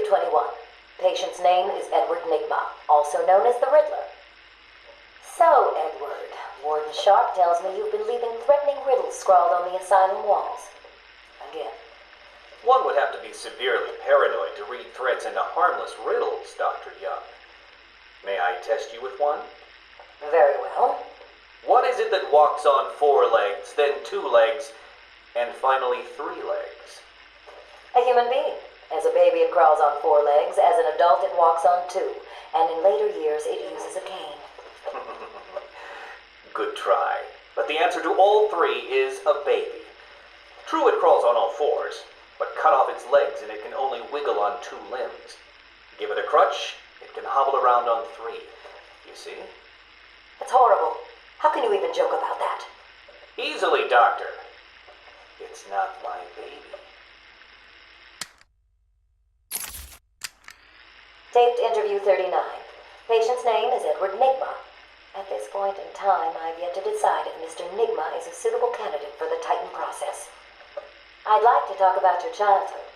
221. Patient's name is Edward Nigma, also known as the Riddler. So, Edward, Warden Sharp tells me you've been leaving threatening riddles scrawled on the asylum walls. Again. One would have to be severely paranoid to read threats into harmless riddles, Dr. Young. May I test you with one? Very well. What is it that walks on 4 legs, then 2 legs, and finally 3 legs? A human being. As a baby, it crawls on 4 legs. As an adult, it walks on 2. And in later years, it uses a cane. Good try. But the answer to all 3 is a baby. True, it crawls on all 4s, but cut off its legs and it can only wiggle on 2 limbs. Give it a crutch, it can hobble around on 3. You see? It's horrible. How can you even joke about that? Easily, Doctor. It's not my baby. Taped interview 39. Patient's name is Edward Nigma. At this point in time, I've yet to decide if Mr. Nigma is a suitable candidate for the Titan process. I'd like to talk about your childhood.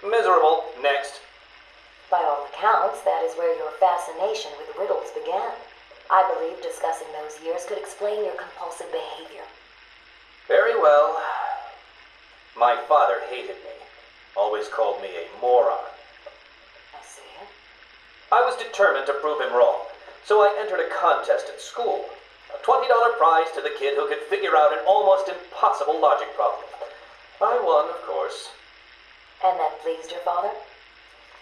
Miserable. Next. By all accounts, that is where your fascination with riddles began. I believe discussing those years could explain your compulsive behavior. Very well. My father hated me. Always called me a moron. I see. I was determined to prove him wrong, so I entered a contest at school. A $20 prize to the kid who could figure out an almost impossible logic problem. I won, of course. And that pleased your father?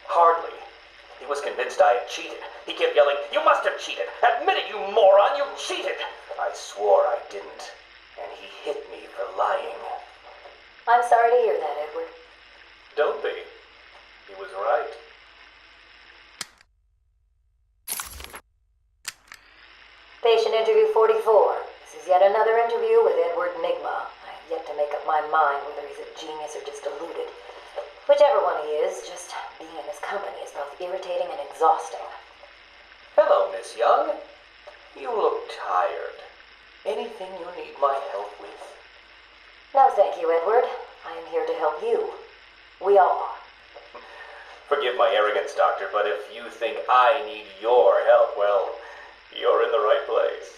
Hardly. He was convinced I had cheated. He kept yelling, "You must have cheated! Admit it, you moron! You cheated!" I swore I didn't, and he hit me for lying. I'm sorry to hear that, Edward. Don't be. He was right. Patient interview 44. This is yet another interview with Edward Nigma. I have yet to make up my mind whether he's a genius or just deluded. Whichever one he is, just being in his company is both irritating and exhausting. Hello, Miss Young. You look tired. Anything you need my help with? No, thank you, Edward. I am here to help you. We all are. Forgive my arrogance, Doctor, but if you think I need your help, well, you're in the right place.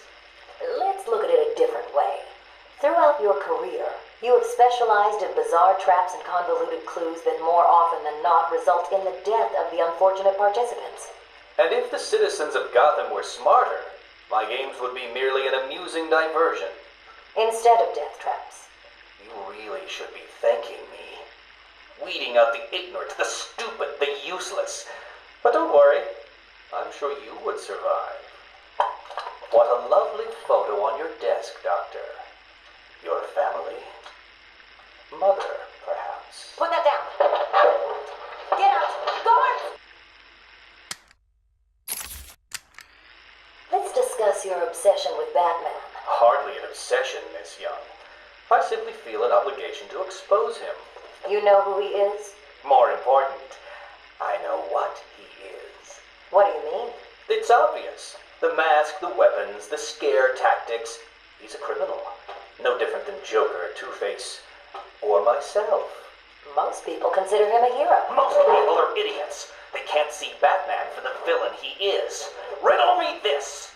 Let's look at it a different way. Throughout your career, you have specialized in bizarre traps and convoluted clues that more often than not result in the death of the unfortunate participants. And if the citizens of Gotham were smarter, my games would be merely an amusing diversion. Instead of death traps. You really should be thanking me. Weeding out the ignorant, the stupid, the useless. But don't worry, I'm sure you would survive. What a lovely photo on your desk, Doctor. Your family? Mother, perhaps. Put that down. Get out. Guard! Let's discuss your obsession with Batman. Hardly an obsession, Miss Young. I simply feel an obligation to expose him. You know who he is? More important, I know what he is. What do you mean? It's obvious. The mask, the weapons, the scare tactics. He's a criminal. No different than Joker, Two-Face, or myself. Most people consider him a hero. Most people are idiots. They can't see Batman for the villain he is. Riddle me this.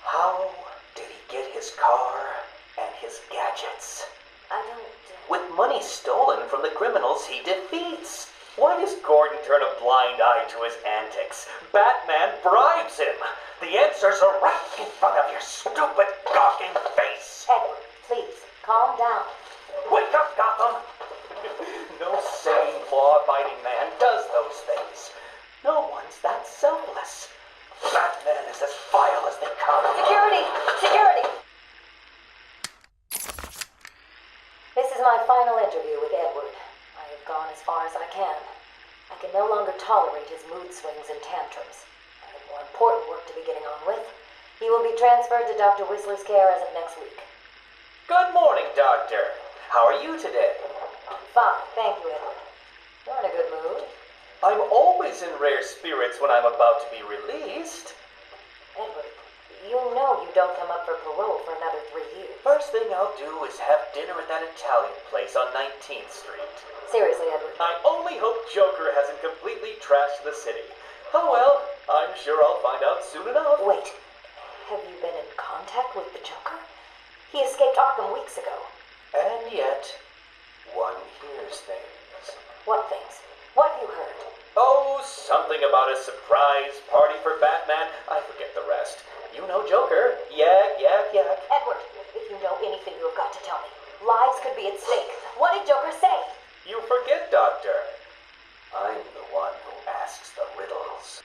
How did he get his car and his gadgets? I don't... With money stolen from the criminals he defeats. Why does Gordon turn a blind eye to his antics? Batman bribes him. The answers are right in front of your stupid, gawking face. Edward, please, calm down. Wake up, Gotham! No sane, law-abiding man does those things. No one's that selfless. Batman is as vile as they come. Security! Security! This is my final interview with Edward. I have gone as far as I can. I can no longer tolerate his mood swings and tantrums. I have more important work to be getting on with. He will be transferred to Dr. Whistler's care as of next week. Good morning, Doctor. How are you today? Fine, thank you, Edward. You're in a good mood. I'm always in rare spirits when I'm about to be released. Edward, You know you don't come up for parole for another 3 years. First thing I'll do is have dinner at that Italian place on 19th Street. Seriously, Edward. I only hope Joker hasn't completely trashed the city. Oh well, I'm sure I'll find out soon enough. Wait, have you been in contact with the Joker? He escaped Arkham weeks ago. And yet, one hears things. What things? What have you heard? Oh, something about a surprise party for Batman. I forget the rest. You know Joker. Yak, yak, yak. Edward, if you know anything, you have got to tell me. Lives could be at stake. What did Joker say? You forget, Doctor. I'm the one who asks the riddles.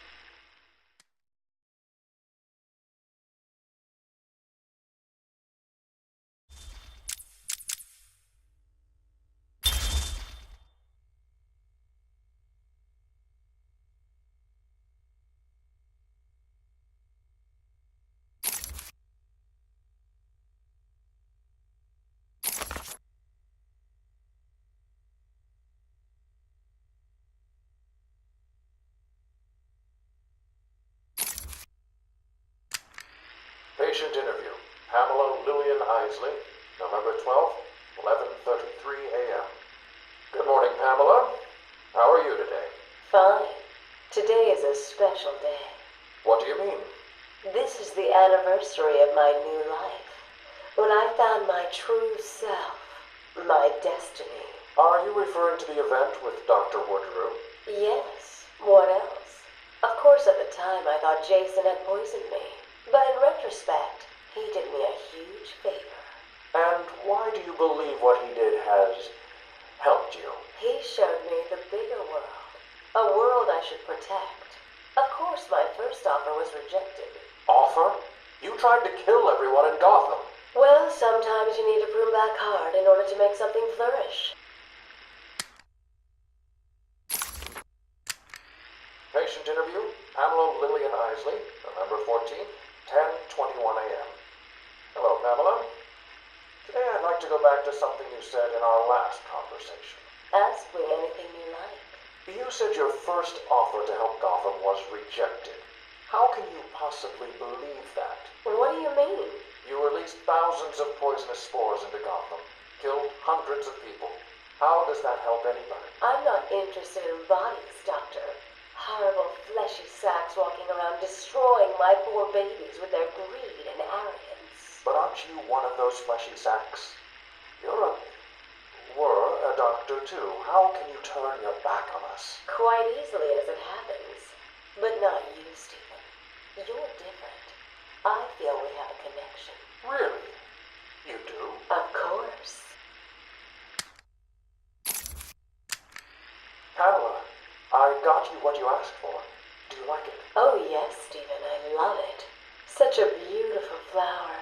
Patient interview. Pamela Lillian Isley, November 12th, 11:33 a.m. Good morning, Pamela. How are you today? Fine. Today is a special day. What do you mean? This is the anniversary of my new life. When I found my true self, my destiny. Are you referring to the event with Dr. Woodrow? Yes. What else? Of course, at the time, I thought Jason had poisoned me. But in retrospect, he did me a huge favor. And why do you believe what he did has helped you? He showed me the bigger world. A world I should protect. Of course, my first offer was rejected. Offer? You tried to kill everyone in Gotham. Well, sometimes you need to prune back hard in order to make something flourish. Patient interview. Pamela Lillian Isley, November 14th, 10:21 a.m. Hello, Pamela. Today I'd like to go back to something you said in our last conversation. Ask me anything you like. You said your first offer to help Gotham was rejected. How can you possibly believe that? What do you mean? You released thousands of poisonous spores into Gotham, killed hundreds of people. How does that help anybody? I'm not interested in bodies, Doctor. Horrible fleshy sacks walking around destroying my poor babies with their greed and arrogance. But aren't you one of those fleshy sacks? Were a doctor too. How can you turn your back on us? Quite easily as it happens. But not you, Stephen. You're different. I feel we have a connection. Really? You do? Of course. Pamela, I got you what you asked for. Do you like it? Oh yes, Stephen, I love it. Such a beautiful flower.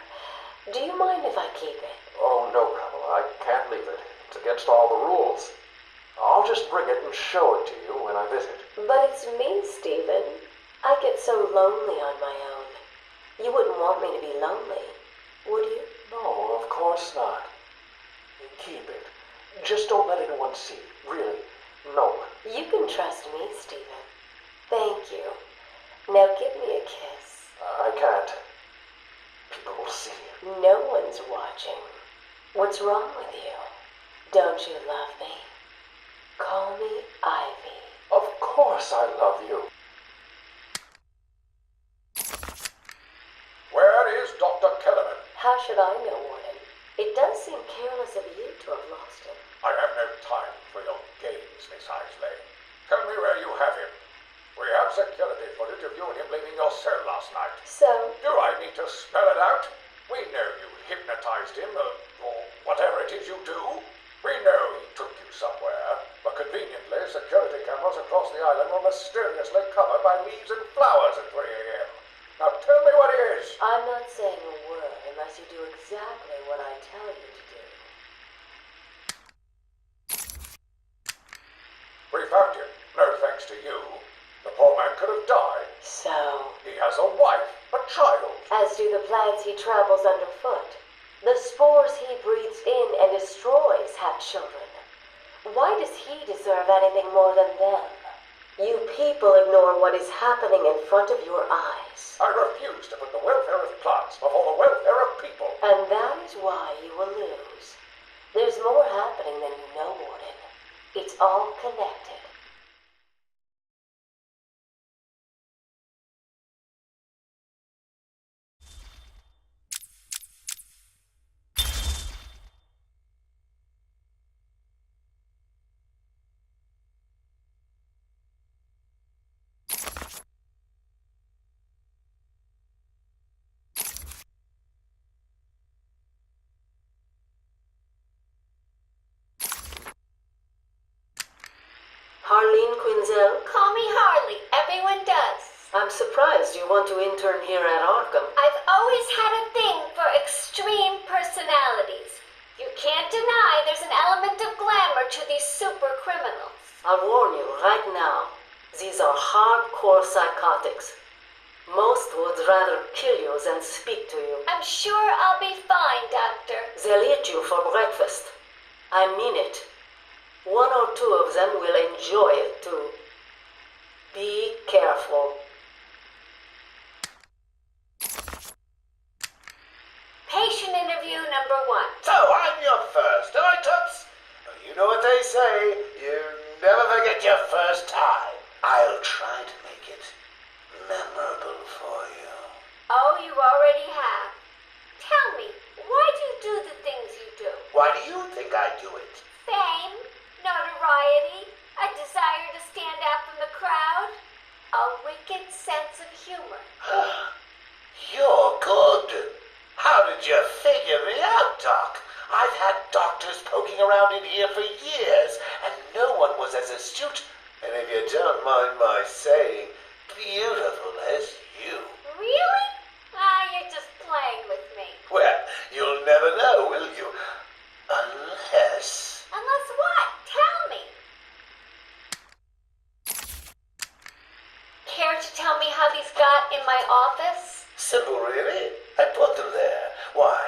Do you mind if I keep it? Oh, no, Pamela, I can't leave it. It's against all the rules. I'll just bring it and show it to you when I visit. But it's me, Stephen. I get so lonely on my own. You wouldn't want me to be lonely, would you? No, of course not. Keep it. Just don't let anyone see. Really, no one. You can trust me, Stephen. Thank you. Now give me a kiss. I can't. People will see. No one's watching. What's wrong with you? Don't you love me? Call me Ivy. Of course I love you. Where is Dr. Kellerman? How should I know, Warden? It does seem careless of you to have lost him. I have no time for your games, Miss Isley. Tell me where you have him. We have security footage of you and him leaving your cell last night. So? Do I need to spell it out? We know you hypnotized him, or whatever it is you do. We know he took you somewhere, but conveniently, security cameras across the island were mysteriously covered by leaves and flowers at 3 a.m. Now tell me what it is. I'm not saying a word unless you do exactly what I tell you to do. We found him, no thanks to you. The poor man could have died. So? He has a wife, a child. As do the plants he tramples underfoot. The spores he breathes in and destroys have children. Why does he deserve anything more than them? You people ignore what is happening in front of your eyes. I refuse to put the welfare of plants before the welfare of people. And that is why you will lose. There's more happening than you know, Warden. It's all connected. Harleen Quinzel? Call me Harley. Everyone does. I'm surprised you want to intern here at Arkham. I've always had a thing for extreme personalities. You can't deny there's an element of glamour to these super criminals. I'll warn you right now, these are hardcore psychotics. Most would rather kill you than speak to you. I'm sure I'll be fine, Doctor. They'll eat you for breakfast. I mean it. One or two of them will enjoy it too. Be careful. Patient interview number 1. So, I'm your first, am I, Toots? You know what they say, you never forget your first time. I'll try to make it memorable for you. Oh, you already have. Tell me, why do you do the things you do? Why do you think I do it? Fame? Notoriety? A desire to stand out from the crowd? A wicked sense of humor? You're good. How did you figure me out, Doc? I've had doctors poking around in here for years, and no one was as astute, and if you don't mind my saying, beautiful as you. Really? Ah, you're just playing with me. Well, you'll never know, will you? Unless... Unless what? Tell me. Care to tell me how these got in my office? Simple, really. I put them there. Why?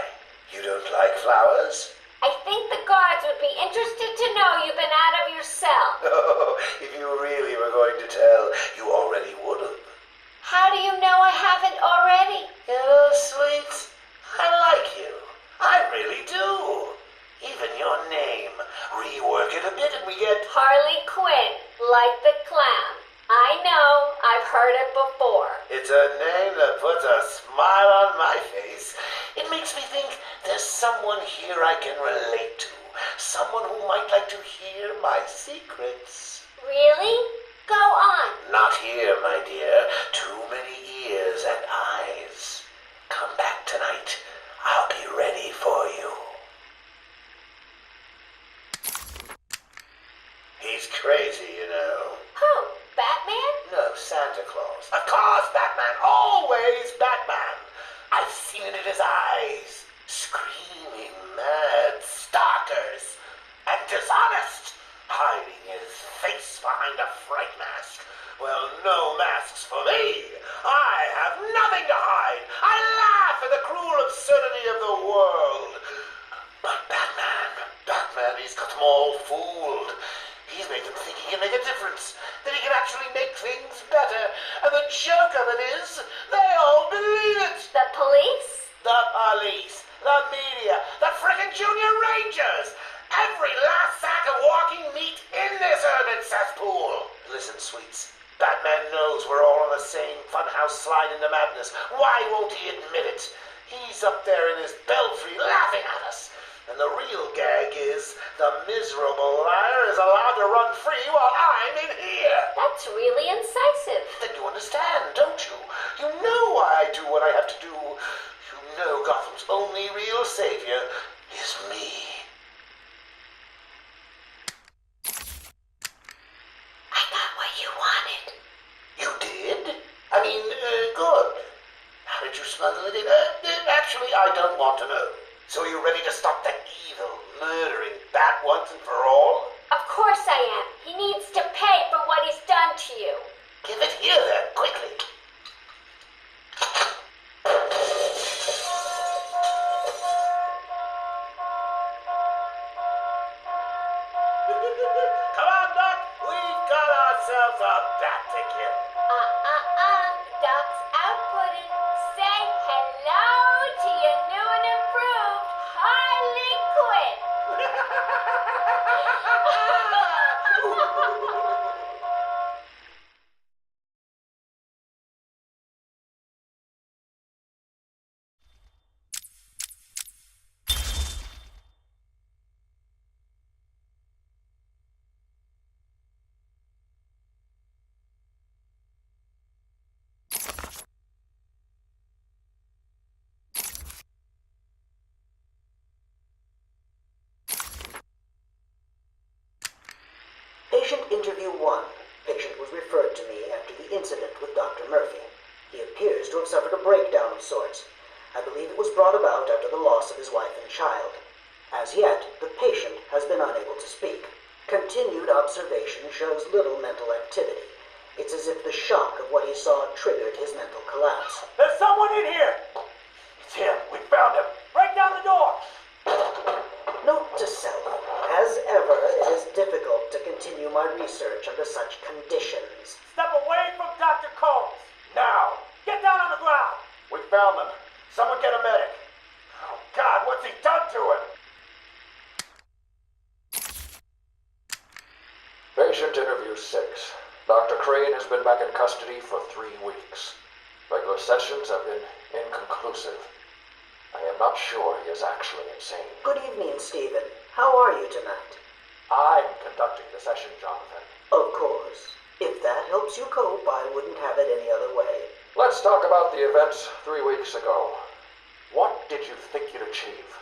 You don't like flowers? I think the guards would be interested to know you've been out of your cell. Oh, if you really were going to tell, you already would have. How do you know I haven't already? You know, sweet, I like you. I really do. Even your name. Rework it a bit and we get... Harley Quinn, like the clown. I know, I've heard it before. It's a name that puts a smile on my face. It makes me think there's someone here I can relate to. Someone who might like to hear my secrets. Really? Go on. Not here, my dear. Too many ears and eyes. Come back tonight. I'll be ready for you. He's crazy, you know. Who? Batman? No, Santa Claus. Of course, Batman. Always Batman. I've seen it in his eyes. Screaming mad stalkers. And dishonest. Hiding his face behind a fright mask. Well, no masks for me. I have nothing to hide. I laugh at the cruel absurdity of the world. But Batman, he's got them all fooled. He's made them think he can make a difference, that he can actually make things better. And the joke of it is, they all believe it. The police? The police, the media, the frickin' junior rangers. Every last sack of walking meat in this urban cesspool. Listen, sweets, Batman knows we're all on the same funhouse slide into madness. Why won't he admit it? He's up there in his belfry laughing at us. And the real gag is the miserable liar is allowed to run free while I'm in here. That's really incisive. Then you understand, don't you? You know why I do what I have to do. You know Gotham's only real savior is me. I got what you wanted. You did? I mean, good. How did you smuggle it in? Actually, I don't want to know. So are you ready to stop that evil, murdering bat once and for all? Of course I am. He needs to pay for what he's done to you. Give it here then, quickly. Come on, Doc. We've got our ourselves a bat to kill. Doc's outputting. Say hello to your new and improved Harley Quinn. Patient interview 1. Patient was referred to me after the incident with Dr. Murphy. He appears to have suffered a breakdown of sorts. I believe it was brought about after the loss of his wife and child. As yet, the patient has been unable to speak. Continued observation shows little mental activity. It's as if the shock of what he saw triggered his mental collapse. There's someone in here! It's him. We found him. Break down the door! Note to self. As ever, it is difficult to continue my research under such conditions. Step away from Dr. Combs. Now! Get down on the ground! We found them. Someone get a medic. Oh, God, what's he done to him? Patient interview 6. Dr. Crane has been back in custody for 3 weeks. Regular sessions have been inconclusive. I am not sure he is actually insane. Good evening, Stephen. How are you tonight? I'm conducting the session, Jonathan. Of course. If that helps you cope, I wouldn't have it any other way. Let's talk about the events 3 weeks ago. What did you think you'd achieve?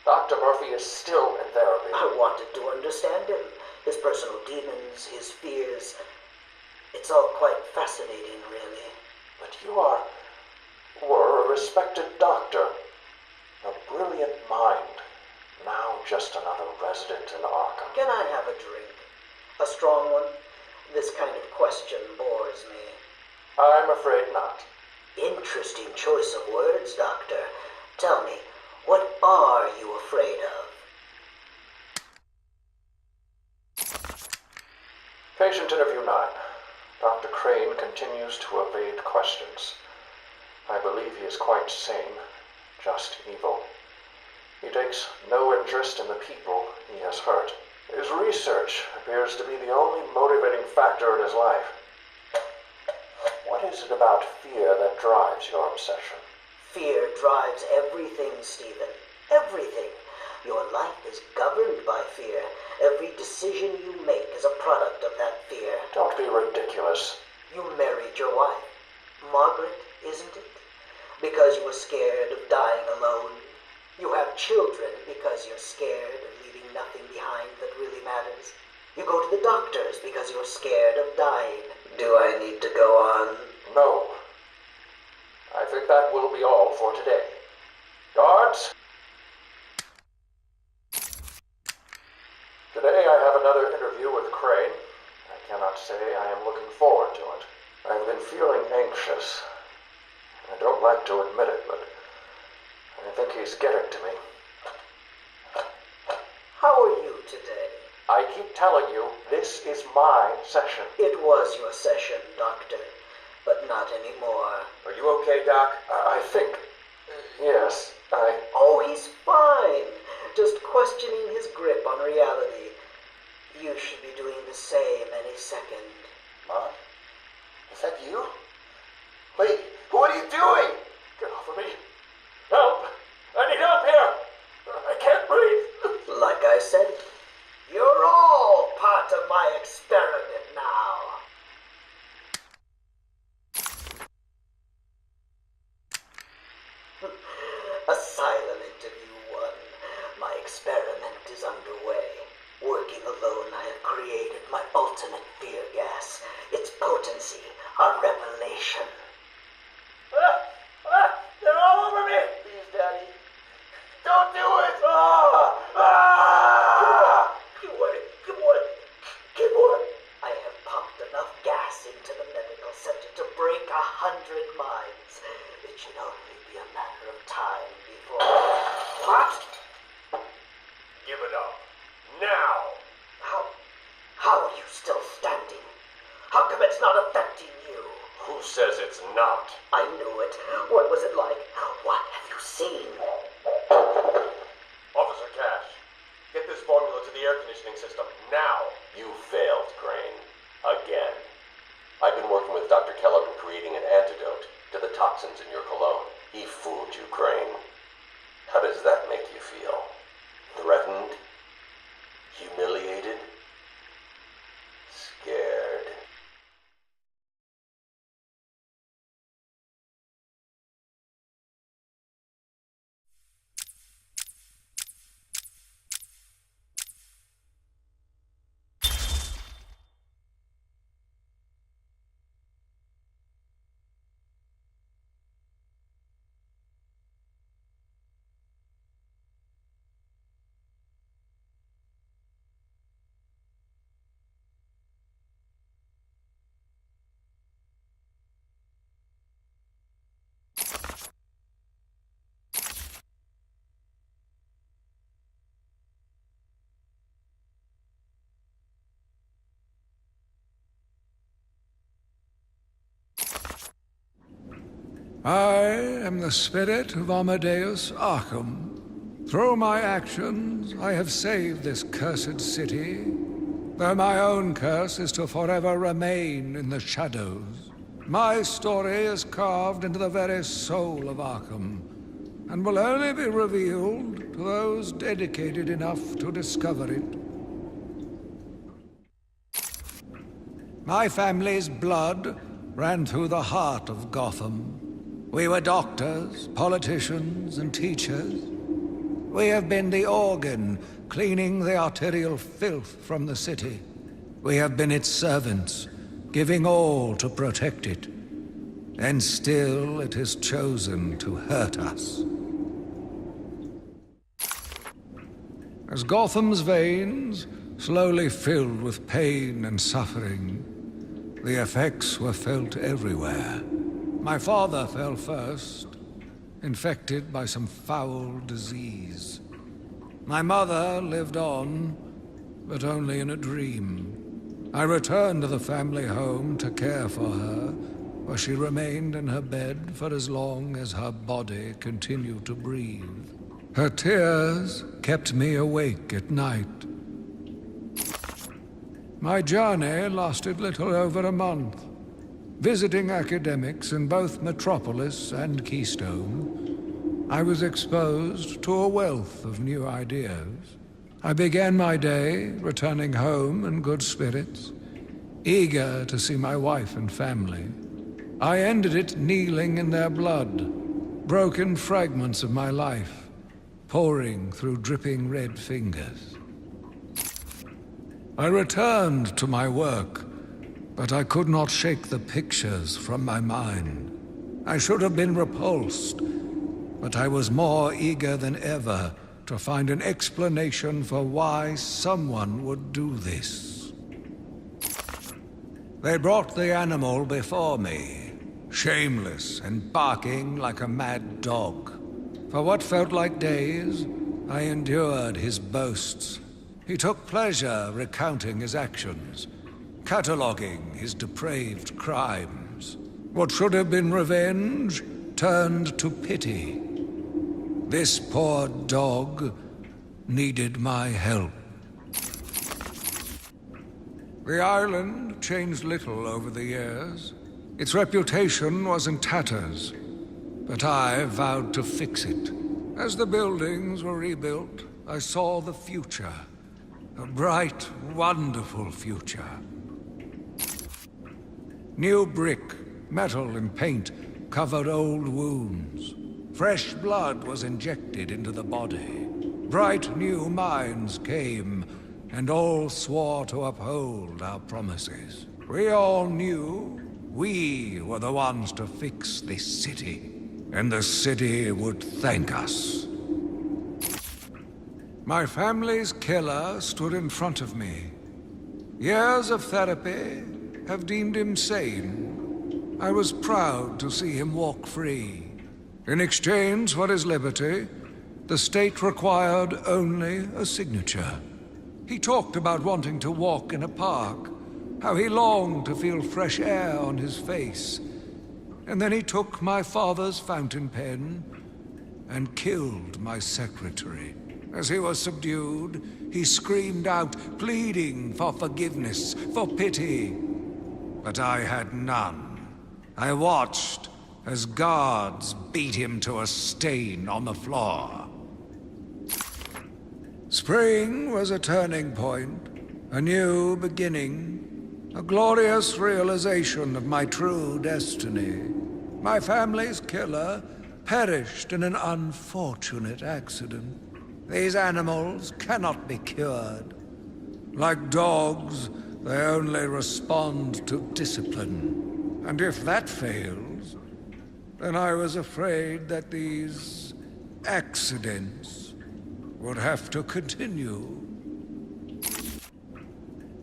Dr. Murphy is still in therapy. I wanted to understand him. His personal demons, his fears. It's all quite fascinating, really. But you were a respected doctor. A brilliant mind. Now just another resident in Arkham. Can I have a drink? A strong one? This kind of question bores me. I'm afraid not. Interesting choice of words, Doctor. Tell me, what are you afraid of? Patient interview 9. Dr. Crane continues to evade questions. I believe he is quite sane, just evil. He takes no interest in the people he has hurt. His research appears to be the only motivating factor in his life. What is it about fear that drives your obsession? Fear drives everything, Stephen. Everything. Your life is governed by fear. Every decision you make is a product of that fear. Don't be ridiculous. You married your wife. Margaret, isn't it? Because you were scared of dying alone. You have children because you're scared of leaving nothing behind that really matters. You go to the doctors because you're scared of dying. Do I need to go on? No. I think that will be all for today. Guards? Today I have another interview with Crane. I cannot say I am looking forward to it. I've been feeling anxious. I don't like to admit it, but I think he's getting to me. How are you today? I keep telling you, this is my session. It was your session, Doctor, but not anymore. Are you okay, Doc? I think... yes, Oh, he's fine. Just questioning his grip on reality. You should be doing the same any second. Mom? Is that you? Wait, what are you doing? Get off of me. Help! I need help here! I can't breathe! Like I said, you're all part of my experiment now. Asylum interview 1. My experiment is underway. Working alone, I have created my ultimate fear gas. Its potency, a revelation. They're all over me! Please, Daddy. Don't do it! Good boy. Good boy. I have pumped enough gas into the medical center to break 100 minds. It should only be a matter of time before... What? Give it up. Now! How are you still standing? it's not affecting you? Who says it's not? I knew it. What was it like? What have you seen? Officer Cash, get this formula to the air conditioning system now. You failed, Crane. Again. I've been working with Dr. Kellogg in creating an antidote to the toxins in your cologne. He fooled you, Crane. How does that make you feel? Threatened? Humiliated? Scared? I am the spirit of Amadeus Arkham. Through my actions, I have saved this cursed city, though my own curse is to forever remain in the shadows. My story is carved into the very soul of Arkham, and will only be revealed to those dedicated enough to discover it. My family's blood ran through the heart of Gotham. We were doctors, politicians, and teachers. We have been the organ cleaning the arterial filth from the city. We have been its servants, giving all to protect it. And still it has chosen to hurt us. As Gotham's veins slowly filled with pain and suffering, the effects were felt everywhere. My father fell first, infected by some foul disease. My mother lived on, but only in a dream. I returned to the family home to care for her, where she remained in her bed for as long as her body continued to breathe. Her tears kept me awake at night. My journey lasted little over a month. Visiting academics in both Metropolis and Keystone, I was exposed to a wealth of new ideas. I began my day returning home in good spirits, eager to see my wife and family. I ended it kneeling in their blood, broken fragments of my life, pouring through dripping red fingers. I returned to my work, but I could not shake the pictures from my mind. I should have been repulsed, but I was more eager than ever to find an explanation for why someone would do this. They brought the animal before me, shameless and barking like a mad dog. For what felt like days, I endured his boasts. He took pleasure recounting his actions, cataloguing his depraved crimes. What should have been revenge turned to pity. This poor dog needed my help. The island changed little over the years. Its reputation was in tatters, but I vowed to fix it. As the buildings were rebuilt, I saw the future. A bright, wonderful future. New brick, metal, and paint covered old wounds. Fresh blood was injected into the body. Bright new minds came, and all swore to uphold our promises. We all knew we were the ones to fix this city, and the city would thank us. My family's killer stood in front of me. Years of therapy have deemed him sane. I was proud to see him walk free. In exchange for his liberty, the state required only a signature. He talked about wanting to walk in a park, how he longed to feel fresh air on his face. And then he took my father's fountain pen and killed my secretary. As he was subdued, he screamed out, pleading for forgiveness, for pity. But I had none. I watched as guards beat him to a stain on the floor. Spring was a turning point, a new beginning, a glorious realization of my true destiny. My family's killer perished in an unfortunate accident. These animals cannot be cured. Like dogs, they only respond to discipline. And if that fails, then I was afraid that these accidents would have to continue.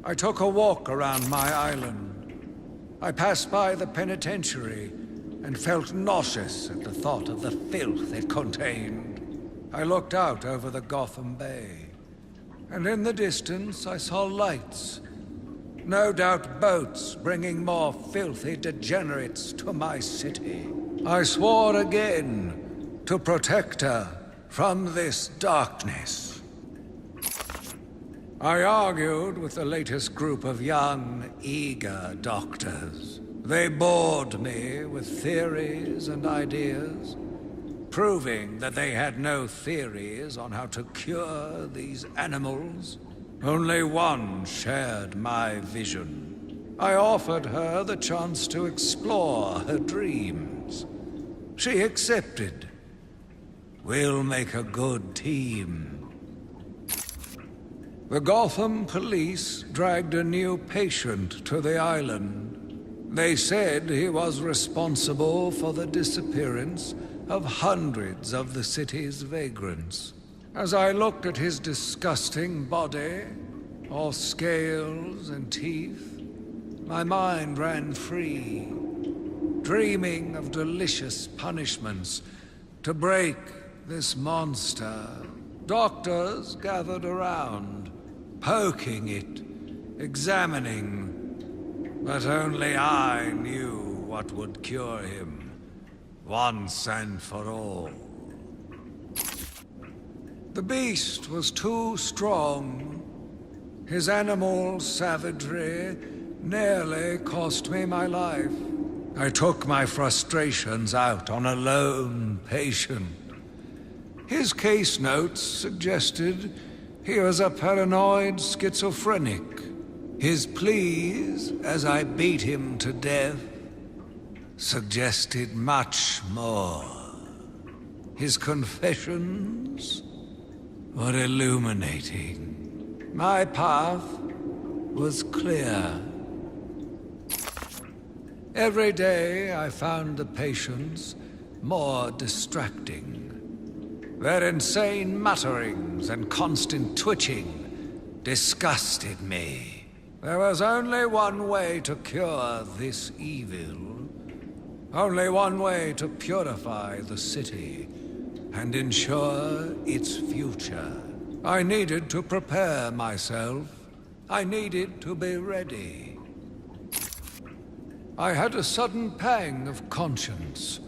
I took a walk around my island. I passed by the penitentiary and felt nauseous at the thought of the filth it contained. I looked out over the Gotham Bay, and in the distance I saw lights. No doubt boats bringing more filthy degenerates to my city. I swore again to protect her from this darkness. I argued with the latest group of young, eager doctors. They bored me with theories and ideas, proving that they had no theories on how to cure these animals. Only one shared my vision. I offered her the chance to explore her dreams. She accepted. We'll make a good team. The Gotham police dragged a new patient to the island. They said he was responsible for the disappearance of hundreds of the city's vagrants. As I looked at his disgusting body, all scales and teeth, my mind ran free, dreaming of delicious punishments to break this monster. Doctors gathered around, poking it, examining, but only I knew what would cure him, once and for all. The beast was too strong. His animal savagery nearly cost me my life. I took my frustrations out on a lone patient. His case notes suggested he was a paranoid schizophrenic. His pleas, as I beat him to death, suggested much more. His confessions were illuminating. My path was clear. Every day I found the patients more distracting. Their insane mutterings and constant twitching disgusted me. There was only one way to cure this evil. Only one way to purify the city and ensure its future. I needed to prepare myself. I needed to be ready. I had a sudden pang of conscience.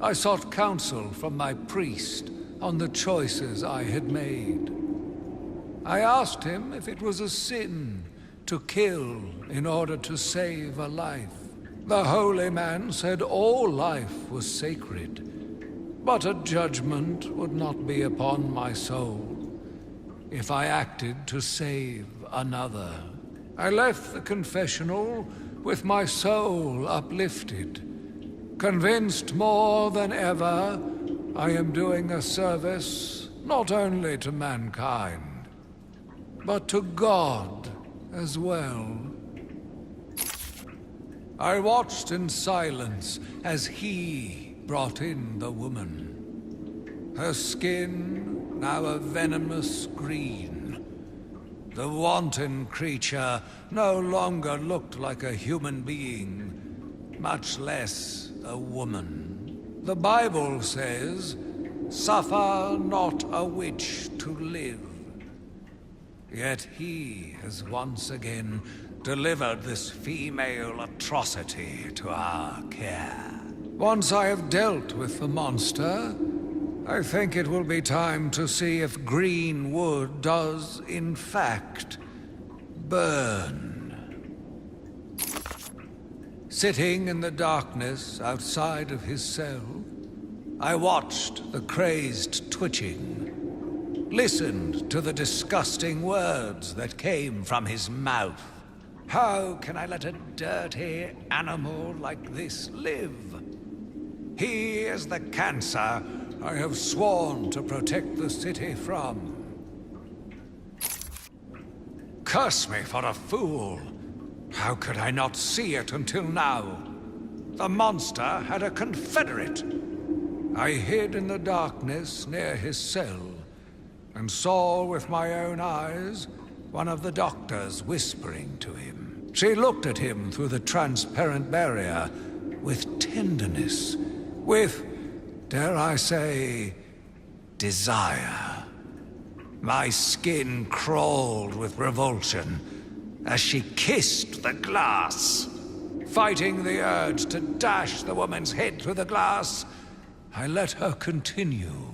I sought counsel from my priest on the choices I had made. I asked him if it was a sin to kill in order to save a life. The holy man said all life was sacred, but a judgment would not be upon my soul if I acted to save another. I left the confessional with my soul uplifted, convinced more than ever I am doing a service not only to mankind, but to God as well. I watched in silence as he brought in the woman. Her skin now a venomous green. The wanton creature no longer looked like a human being, much less a woman. The Bible says, "Suffer not a witch to live." Yet he has once again delivered this female atrocity to our care. Once I have dealt with the monster, I think it will be time to see if green wood does, in fact, burn. Sitting in the darkness outside of his cell, I watched the crazed twitching, listened to the disgusting words that came from his mouth. How can I let a dirty animal like this live? He is the cancer I have sworn to protect the city from. Curse me for a fool. How could I not see it until now? The monster had a confederate. I hid in the darkness near his cell and saw with my own eyes one of the doctors whispering to him. She looked at him through the transparent barrier with tenderness, with, dare I say, desire. My skin crawled with revulsion as she kissed the glass. Fighting the urge to dash the woman's head through the glass, I let her continue.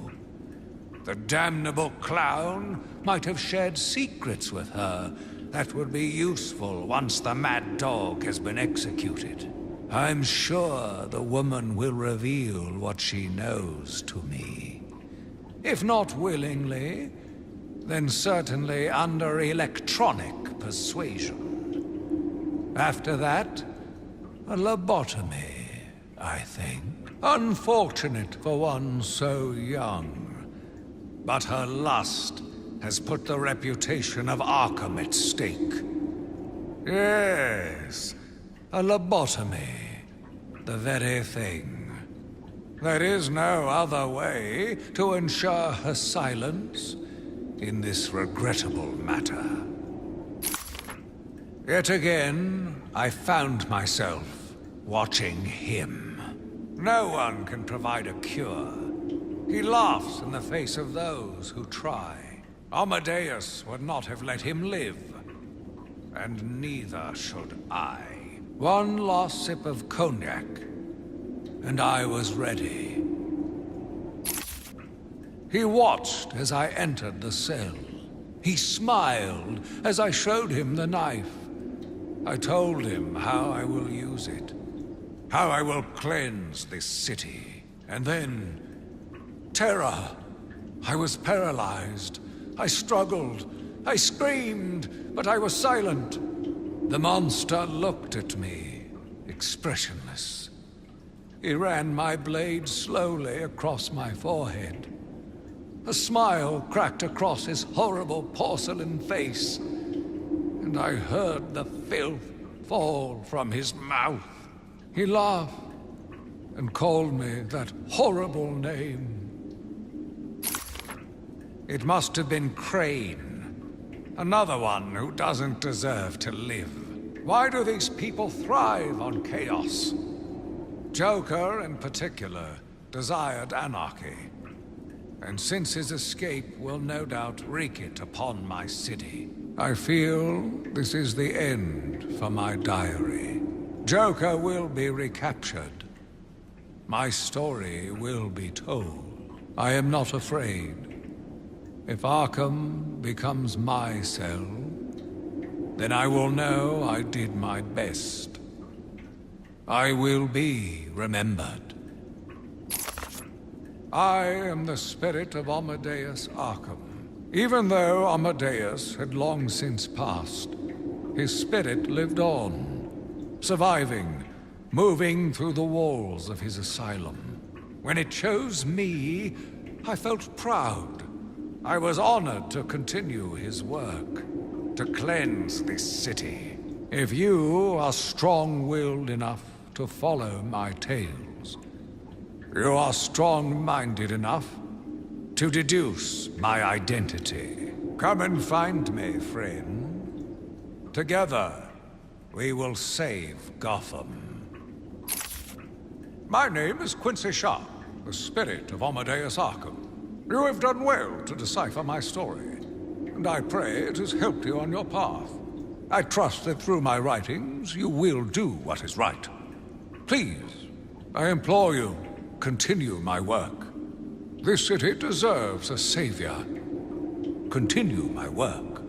The damnable clown might have shared secrets with her that would be useful once the mad dog has been executed. I'm sure the woman will reveal what she knows to me. If not willingly, then certainly under electronic persuasion. After that, a lobotomy, I think. Unfortunate for one so young. But her lust has put the reputation of Arkham at stake. Yes, a lobotomy. The very thing. There is no other way to ensure her silence in this regrettable matter. Yet again, I found myself watching him. No one can provide a cure. He laughs in the face of those who try. Amadeus would not have let him live, and neither should I. One last sip of cognac, and I was ready. He watched as I entered the cell. He smiled as I showed him the knife. I told him how I will use it, how I will cleanse this city. And then, terror. I was paralyzed. I struggled. I screamed, but I was silent. The monster looked at me, expressionless. He ran my blade slowly across my forehead. A smile cracked across his horrible porcelain face, and I heard the filth fall from his mouth. He laughed and called me that horrible name. It must have been Crane. Another one who doesn't deserve to live. Why do these people thrive on chaos? Joker, in particular, desired anarchy. And since his escape will no doubt wreak it upon my city, I feel this is the end for my diary. Joker will be recaptured. My story will be told. I am not afraid. If Arkham becomes my cell, then I will know I did my best. I will be remembered. I am the spirit of Amadeus Arkham. Even though Amadeus had long since passed, his spirit lived on, surviving, moving through the walls of his asylum. When it chose me, I felt proud. I was honored to continue his work, to cleanse this city. If you are strong-willed enough to follow my tales, you are strong-minded enough to deduce my identity. Come and find me, friend. Together, we will save Gotham. My name is Quincy Sharp, the spirit of Amadeus Arkham. You have done well to decipher my story, and I pray it has helped you on your path. I trust that through my writings you will do what is right. Please, I implore you, continue my work. This city deserves a savior. Continue my work.